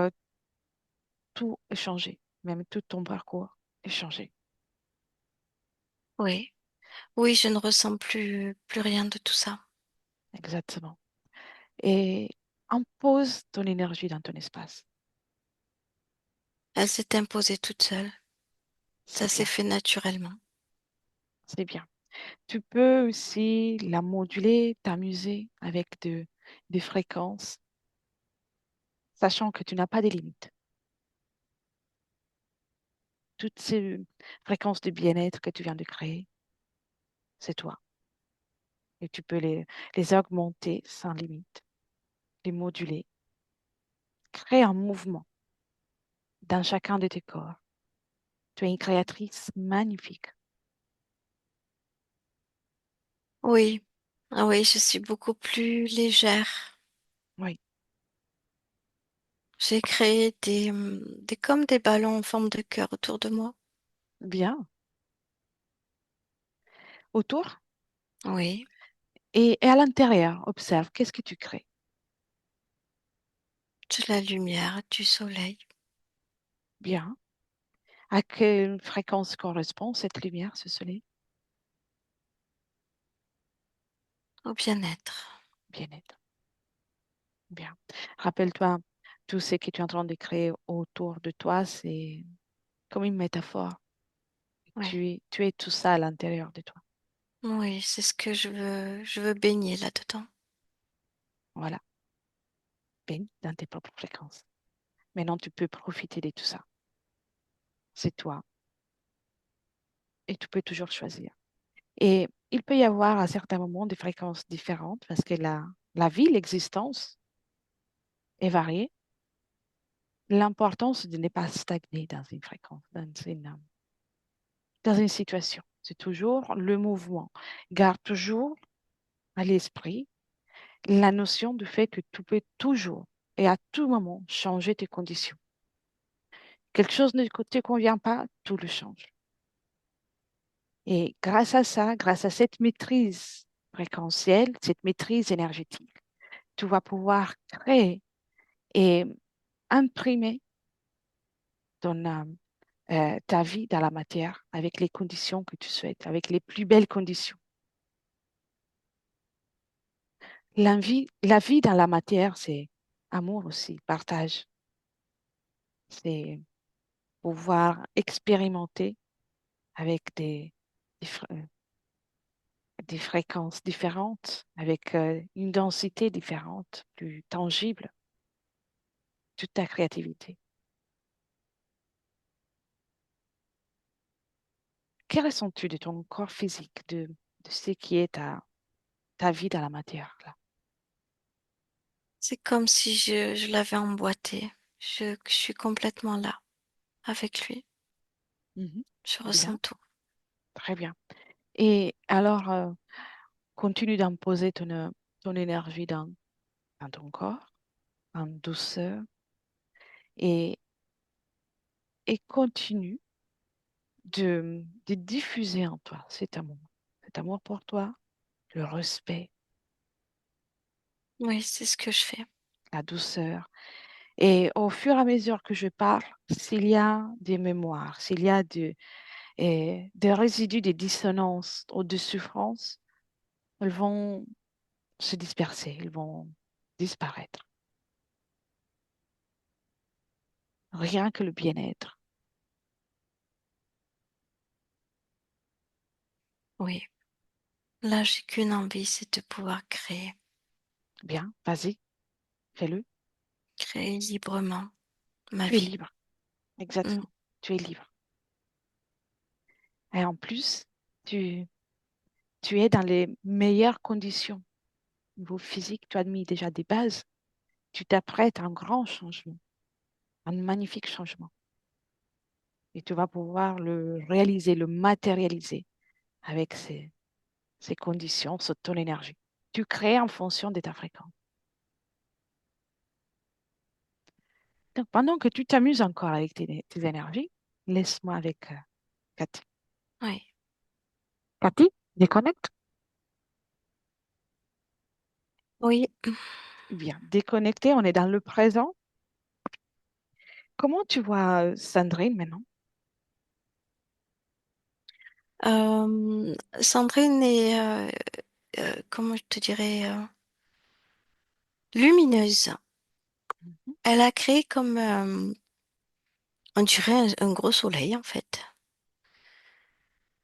A: tout est changé. Même tout ton parcours est changé.
B: Oui. Oui, je ne ressens plus rien de tout ça.
A: Exactement. Et impose ton énergie dans ton espace.
B: Elle s'est imposée toute seule. Ça
A: C'est
B: s'est
A: bien.
B: fait naturellement.
A: C'est bien. Tu peux aussi la moduler, t'amuser avec des fréquences sachant que tu n'as pas de limites. Toutes ces fréquences de bien-être que tu viens de créer, c'est toi. Et tu peux les augmenter sans limite, les moduler, créer un mouvement dans chacun de tes corps. Tu es une créatrice magnifique.
B: Oui, ah oui, je suis beaucoup plus légère.
A: Oui,
B: J'ai créé des comme des ballons en forme de cœur autour de moi.
A: bien. Autour
B: Oui,
A: et à l'intérieur, observe, qu'est-ce que tu crées?
B: de la lumière, du soleil,
A: Bien. À quelle fréquence correspond cette lumière, ce soleil?
B: au bien-être.
A: Bien-être. Bien. Rappelle-toi, tout ce que tu es en train de créer autour de toi, c'est comme une métaphore.
B: Oui,
A: Tu es tout ça à l'intérieur de toi.
B: oui, c'est ce que je veux. Je veux baigner là-dedans.
A: Voilà, baigne dans tes propres fréquences. Maintenant, tu peux profiter de tout ça. C'est toi et tu peux toujours choisir. Et il peut y avoir à certains moments des fréquences différentes parce que la vie, l'existence est variée. L'important, c'est de ne pas stagner dans une fréquence, dans une situation. C'est toujours le mouvement. Garde toujours à l'esprit la notion du fait que tu peux toujours et à tout moment changer tes conditions. Quelque chose ne te convient pas, tout le change. Et grâce à ça, grâce à cette maîtrise fréquentielle, cette maîtrise énergétique, tu vas pouvoir créer et imprimer ta vie dans la matière avec les conditions que tu souhaites, avec les plus belles conditions. La vie dans la matière, c'est amour aussi, partage. C'est pouvoir expérimenter avec des, fr- euh, des fréquences différentes, avec une densité différente, plus tangible, toute ta créativité. Que ressens-tu de ton corps physique, de ce qui est ta vie dans la matière, là?
B: C'est comme si je l'avais emboîté. Je suis complètement là, avec lui.
A: Mhm.
B: Je ressens
A: Bien,
B: tout.
A: très bien. Et alors, continue d'imposer ton énergie dans ton corps, en douceur, et, et continue de diffuser en toi cet amour pour toi, le respect,
B: Oui, c'est ce que je fais.
A: la douceur. Et au fur et à mesure que je parle, s'il y a des mémoires, s'il y a des résidus de dissonance ou de souffrance, elles vont se disperser, elles vont disparaître. Rien que le bien-être.
B: Oui. Là, j'ai qu'une envie, c'est de pouvoir
A: Bien, vas-y, fais-le.
B: créer librement ma
A: Tu es
B: vie.
A: libre,
B: Mm.
A: exactement. Tu es libre. Et en plus, tu, tu es dans les meilleures conditions. Au niveau physique, tu as mis déjà des bases. Tu t'apprêtes à un grand changement, un magnifique changement. Et tu vas pouvoir le réaliser, le matérialiser avec ces conditions, sur ton énergie. Tu crées en fonction de ta fréquence. Donc, pendant que tu t'amuses encore avec tes énergies, laisse-moi avec Cathy.
B: Oui.
A: Cathy, déconnecte.
B: Oui.
A: Bien, déconnecté, on est dans le présent. Comment tu vois Sandrine maintenant?
B: Sandrine est, comment je te dirais, lumineuse.
A: Mhm.
B: Elle a créé comme, on dirait un gros soleil en fait.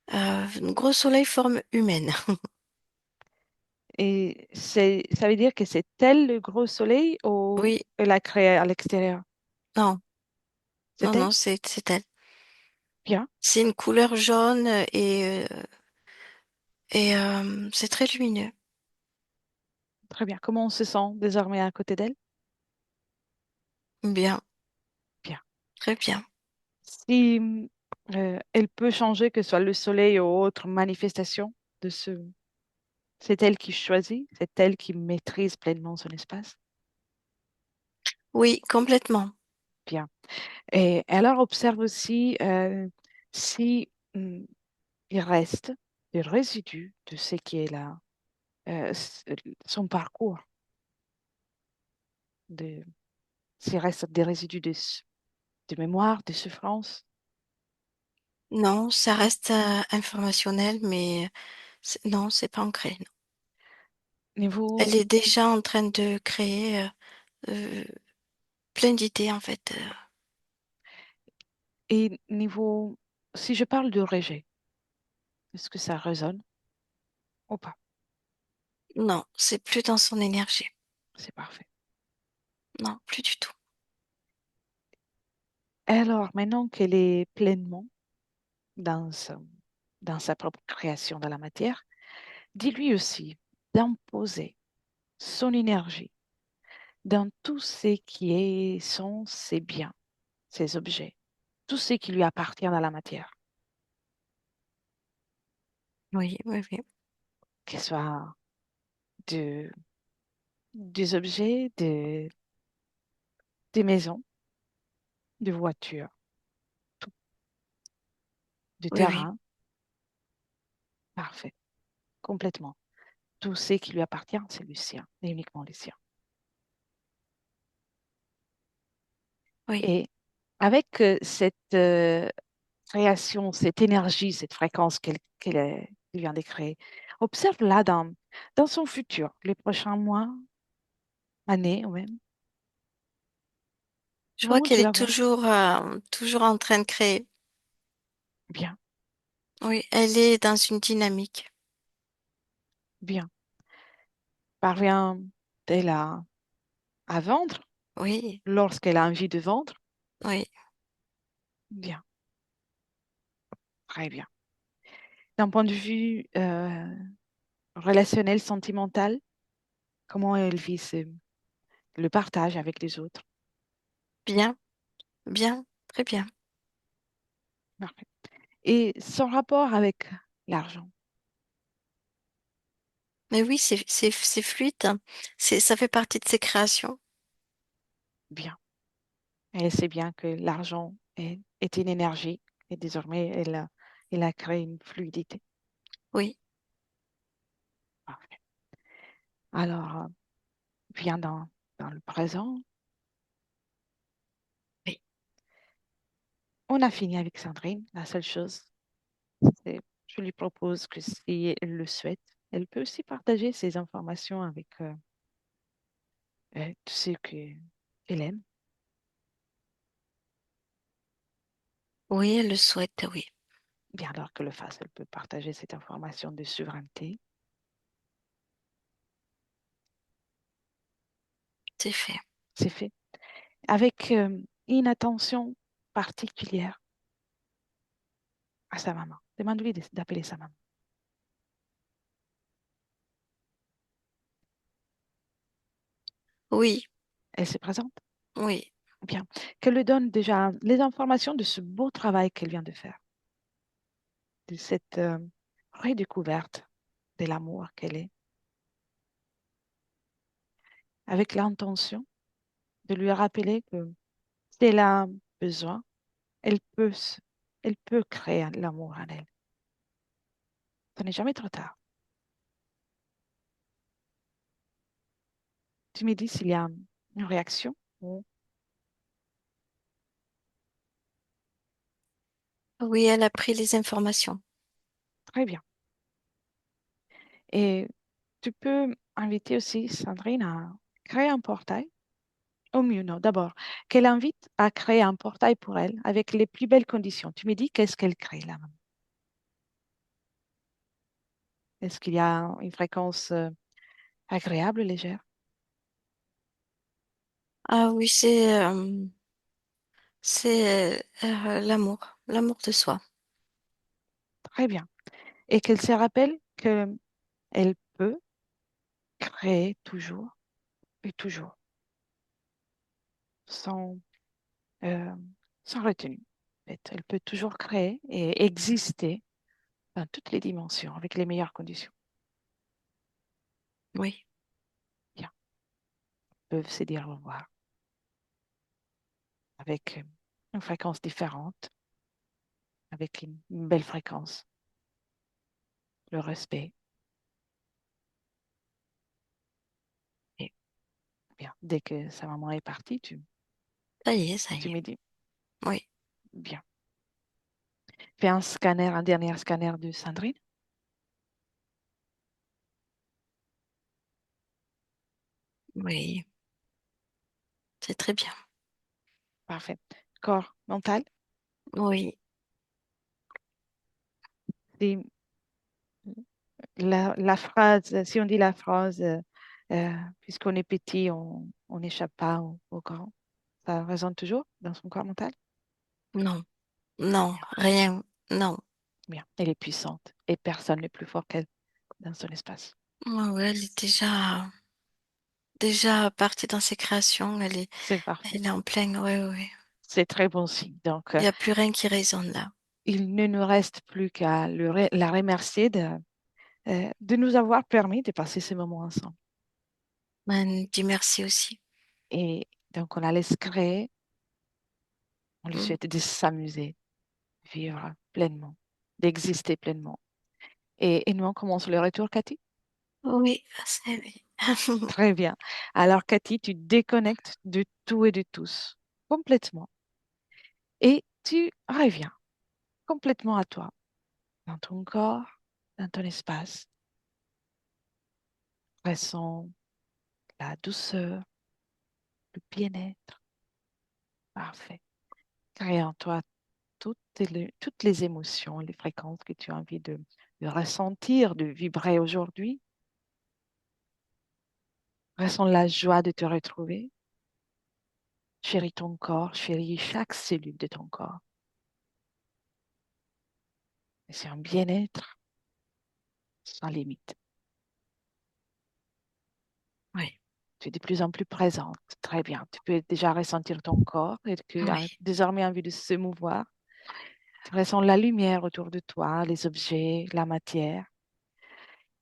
B: Un gros soleil forme humaine.
A: Ça veut dire que c'est elle le gros soleil ou
B: Oui,
A: elle a créé à l'extérieur?
B: non,
A: C'est elle?
B: non, c'est elle.
A: Bien,
B: C'est une couleur jaune et c'est très lumineux.
A: très bien. Comment on se sent désormais à côté d'elle?
B: Bien,
A: Bien.
B: très bien.
A: Si elle peut changer, que ce soit le soleil ou autre manifestation de ce, c'est elle qui choisit, c'est elle qui maîtrise pleinement son espace.
B: Oui, complètement.
A: Bien. Et alors observe aussi si il reste des résidus de ce qui est là, son parcours, de, s'il reste des résidus de mémoire, de souffrance.
B: Non, ça reste informationnel, mais non, c'est pas ancré. Non. Elle
A: Niveau,
B: est déjà en train de créer euh, plein d'idées, en fait.
A: et niveau, si je parle de rejet, est-ce que ça résonne ou pas?
B: Non, c'est plus dans son énergie.
A: C'est parfait.
B: Non, plus du tout.
A: Alors, maintenant qu'elle est pleinement dans, dans sa propre création dans la matière, dis-lui aussi d'imposer son énergie dans tout ce qui est, sont ses biens, ses objets, tout ce qui lui appartient dans la matière,
B: Oui, oui, oui.
A: que ce soit de, des objets, des maisons, des voitures, tout, du
B: Oui, oui.
A: terrain, parfait, complètement. Tout ce qui lui appartient, c'est le sien, et uniquement le sien.
B: Oui.
A: Et avec cette création, cette énergie, cette fréquence qu'elle vient de créer, observe-la dans son futur, les prochains mois, années ou même.
B: Je vois
A: Comment
B: qu'elle
A: tu la
B: est
A: vois?
B: toujours en train de créer.
A: Bien,
B: Oui, elle est dans une dynamique.
A: bien. Parvient-elle à vendre
B: Oui,
A: lorsqu'elle a envie de vendre?
B: oui.
A: Bien, très bien. D'un point de vue relationnel, sentimental, comment elle vit le partage avec les autres?
B: Bien, bien, très bien.
A: Parfait. Et son rapport avec l'argent?
B: Mais oui, c'est fluide, hein. Ça fait partie de ses créations.
A: Bien. Elle sait bien que l'argent est une énergie et désormais elle a créé une fluidité.
B: Oui,
A: Parfait. Alors, viens dans le présent.
B: oui.
A: On a fini avec Sandrine. La seule chose, c'est je lui propose que si elle le souhaite, elle peut aussi partager ses informations avec tous ceux qu'elle aime.
B: Oui, elle le souhaite, oui.
A: Bien alors que le fasse, elle peut partager cette information de souveraineté.
B: C'est fait.
A: C'est fait. Avec une attention particulière à sa maman. Demande-lui d'appeler sa maman.
B: Oui,
A: Elle se présente.
B: oui,
A: Bien. Qu'elle lui donne déjà les informations de ce beau travail qu'elle vient de faire, de cette redécouverte de l'amour qu'elle est, avec l'intention de lui rappeler que si elle a besoin, elle peut, elle peut créer l'amour en elle. Ce n'est jamais trop tard. Tu me dis s'il y a une réaction. Oh,
B: oui, elle a pris les informations.
A: très bien. Et tu peux inviter aussi Sandrine à créer un portail. Au mieux, non. D'abord, qu'elle invite à créer un portail pour elle avec les plus belles conditions. Tu me dis qu'est-ce qu'elle crée là? Est-ce qu'il y a une fréquence agréable, légère.
B: Ah oui, c'est l'amour, l'amour de soi.
A: Très bien. Et qu'elle se rappelle que elle peut créer toujours et toujours, sans, euh, sans retenue. En fait, elle peut toujours créer et exister dans toutes les dimensions, avec les meilleures conditions.
B: Oui,
A: Bien, peuvent se dire au revoir avec une fréquence différente, avec une belle fréquence, le respect. Et bien, dès que sa maman est partie,
B: ça y est, ça y
A: tu
B: est.
A: me dis,
B: Oui,
A: bien, fais un scanner, un dernier scanner de Sandrine.
B: oui, c'est très bien.
A: Parfait. Corps, mental.
B: Oui,
A: Et la phrase, si on dit la phrase, puisqu'on est petit, on n'échappe pas au grand, ça résonne toujours dans son corps mental?
B: non, non,
A: Bien,
B: rien, non.
A: bien. Elle est puissante et personne n'est plus fort qu'elle dans son espace.
B: Ouais, ouais, elle est déjà partie dans ses créations.
A: C'est parfait.
B: Elle est en pleine, oui, oui.
A: C'est très bon signe. Donc,
B: Il n'y a plus rien qui résonne là.
A: il ne nous reste plus qu'à la remercier de nous avoir permis de passer ces moments ensemble.
B: Elle dit merci aussi.
A: Et donc, on la laisse créer, on lui
B: Mm.
A: souhaite de s'amuser, vivre pleinement, d'exister pleinement. Et nous, on commence le retour, Cathy?
B: Oui, c'est oui.
A: Très bien. Alors, Cathy, tu déconnectes de tout et de tous, complètement. Et tu reviens complètement à toi, dans ton corps, dans ton espace. Ressens la douceur, le bien-être. Parfait. Crée en toi toutes les émotions, les fréquences que tu as envie de ressentir, de vibrer aujourd'hui. Ressens la joie de te retrouver. Chéris ton corps, chéris chaque cellule de ton corps. Et c'est un bien-être sans limite.
B: Oui,
A: Tu es de plus en plus présente. Très bien. Tu peux déjà ressentir ton corps et que a
B: oui,
A: désormais envie de se mouvoir. Tu ressens la lumière autour de toi, les objets, la matière.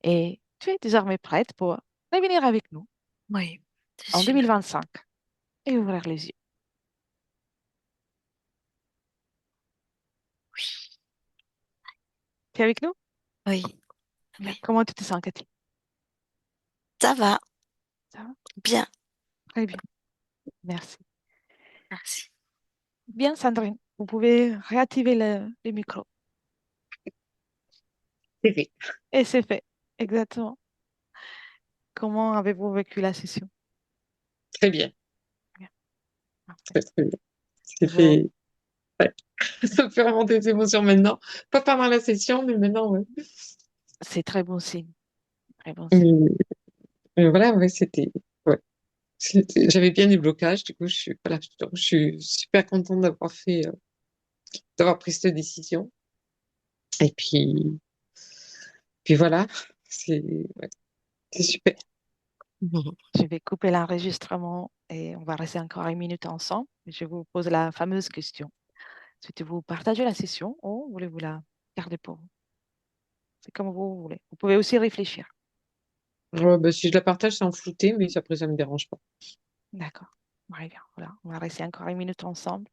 A: Et tu es désormais prête pour revenir avec nous
B: oui, c'est
A: en
B: sûr.
A: 2025 et ouvrir les yeux. Tu es avec nous?
B: Oui,
A: Bien.
B: oui.
A: Comment tu te sens, Cathy?
B: Ça va,
A: Ça va?
B: bien.
A: Très bien. Merci.
B: Merci.
A: Bien, Sandrine, vous pouvez réactiver le micro.
C: C'est fait.
A: Et c'est fait. Exactement. Comment avez-vous vécu la session?
C: Très bien.
A: Bien. Parfait.
C: Très, très bien.
A: Je-
C: C'était, ouais. Ça me fait remonter des émotions maintenant. Pas pendant la session, mais maintenant, ouais.
A: C'est très bon signe. Très bon signe.
C: Mais, mais voilà, ouais, ouais. J'avais bien des blocages, du coup, voilà, je suis super contente d'avoir pris cette décision. Et puis voilà, c'est, ouais, c'est super.
B: Mhm.
A: Je vais couper l'enregistrement et on va rester encore une minute ensemble. Je vous pose la fameuse question. Souhaitez-vous partager la session ou voulez-vous la garder pour vous? C'est comme vous voulez. Vous pouvez aussi réfléchir.
C: Ouais, bah, si je la partage, c'est en flouté, mais après, ça me dérange pas.
A: D'accord. Très bien. Voilà. On va rester encore une minute ensemble.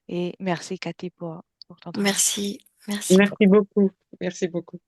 A: Et merci, Cathy, pour ton travail.
B: Merci, merci
C: Merci
B: beaucoup.
C: beaucoup. Merci beaucoup.